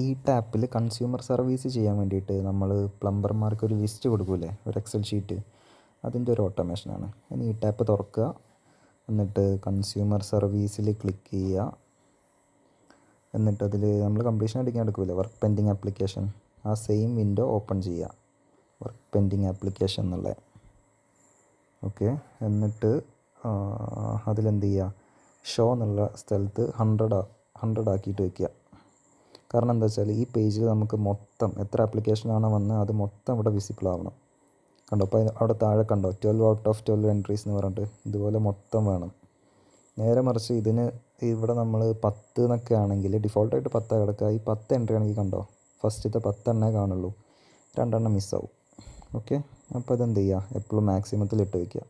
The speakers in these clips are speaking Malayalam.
ഈ ടാപ്പിൽ കൺസ്യൂമർ സർവീസ് ചെയ്യാൻ വേണ്ടിയിട്ട് നമ്മൾ പ്ലംബർമാർക്ക് ഒരു ലിസ്റ്റ് കൊടുക്കൂലേ, ഒരു എക്സൽ ഷീറ്റ്, അതിൻ്റെ ഒരു ഓട്ടോമേഷനാണ്. ഇനി ഈ ടാപ്പ് തുറക്കുക, എന്നിട്ട് കൺസ്യൂമർ സർവീസിൽ ക്ലിക്ക് ചെയ്യുക. എന്നിട്ട് അതിൽ നമ്മൾ കംപ്ലീഷൻ അടിക്കാൻ എടുക്കില്ല, വർക്ക് പെൻഡിങ് ആപ്ലിക്കേഷൻ, ആ സെയിം വിൻഡോ ഓപ്പൺ ചെയ്യുക, വർക്ക് പെൻഡിങ് ആപ്ലിക്കേഷൻ എന്നുള്ള. ഓക്കെ, എന്നിട്ട് അതിലെന്ത് ചെയ്യുക, ഷോ എന്നുള്ള സ്ഥലത്ത് 100 ആക്കിയിട്ട് വയ്ക്കുക. കാരണം എന്താ വെച്ചാൽ ഈ പേജിൽ നമുക്ക് മൊത്തം എത്ര ആപ്ലിക്കേഷനാണ് വന്നത് അത് മൊത്തം ഇവിടെ വിസിബിൾ ആവണം. കണ്ടോ, അപ്പോൾ അവിടെ താഴെ കണ്ടോ 12 ഔട്ട് ഓഫ് 12 എൻട്രീസ് എന്ന് പറഞ്ഞിട്ട് ഇതുപോലെ മൊത്തം വേണം. നേരെ മറിച്ച് ഇതിന് ഇവിടെ നമ്മൾ 10 എന്നൊക്കെ ആണെങ്കിൽ ഡിഫോൾട്ടായിട്ട് 10 കിടക്കുക. ഈ 10 എൻട്രി ആണെങ്കിൽ കണ്ടോ, ഫസ്റ്റത്തെ 10 എണ്ണേ കാണുള്ളൂ, 2 എണ്ണം മിസ്സാവും. ഓക്കെ, അപ്പോൾ അതെന്ത് ചെയ്യുക, എപ്പോഴും മാക്സിമത്തിൽ ഇട്ട് വയ്ക്കുക.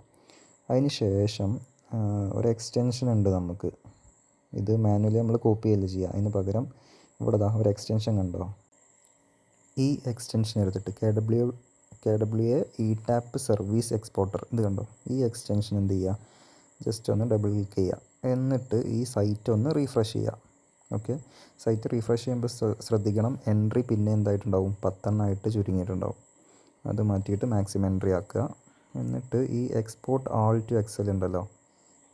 അതിന് ശേഷം ഒരു എക്സ്റ്റൻഷൻ ഉണ്ട് നമുക്ക്. ഇത് മാനുവലി നമ്മൾ കോപ്പി ചെയ്യല്ല ചെയ്യുക, അതിന് പകരം ഇവിടെ ഒരു എക്സ്റ്റൻഷൻ കണ്ടോ, ഈ എക്സ്റ്റൻഷൻ എടുത്തിട്ട് KWA E tap service exporter, ഇത് കണ്ടോ, ഈ എക്സ്റ്റൻഷൻ എന്ത് ചെയ്യുക, ജസ്റ്റ് ഒന്ന് ഡബിൾ ക്ലിക്ക് ചെയ്യുക. എന്നിട്ട് ഈ സൈറ്റ് ഒന്ന് റീഫ്രഷ് ചെയ്യുക. ഓക്കെ, സൈറ്റ് റീഫ്രഷ് ചെയ്യുമ്പോൾ ശ്രദ്ധിക്കണം, എൻട്രി പിന്നെ എന്തായിട്ടുണ്ടാവും, 10 എണ്ണമായിട്ട് ചുരുങ്ങിയിട്ടുണ്ടാവും. അത് മാറ്റിയിട്ട് മാക്സിമം എൻട്രി ആക്കുക. എന്നിട്ട് ഈ എക്സ്പോർട്ട് ആൾ ടു എക്സൽ ഉണ്ടല്ലോ,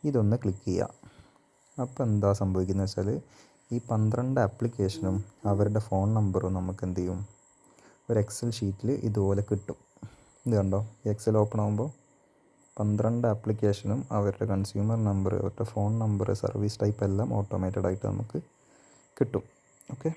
ഇതൊന്ന് ക്ലിക്ക് ചെയ്യുക. അപ്പോൾ എന്താ സംഭവിക്കുന്നത് വെച്ചാൽ ഈ 12 ആപ്ലിക്കേഷനും അവരുടെ ഫോൺ നമ്പറും നമുക്ക് എന്ത് ചെയ്യും, ഒരു എക്സൽ ഷീറ്റിൽ ഇതുപോലെ കിട്ടും. ഇത് കണ്ടോ, എക്സൽ ഓപ്പൺ ആകുമ്പോൾ 12 ആപ്ലിക്കേഷനും അവരുടെ കൺസ്യൂമർ നമ്പർ, അവരുടെ ഫോൺ നമ്പർ, സർവീസ് ടൈപ്പ് എല്ലാം ഓട്ടോമേറ്റഡ് ആയിട്ട് നമുക്ക് കിട്ടും. ഓക്കെ.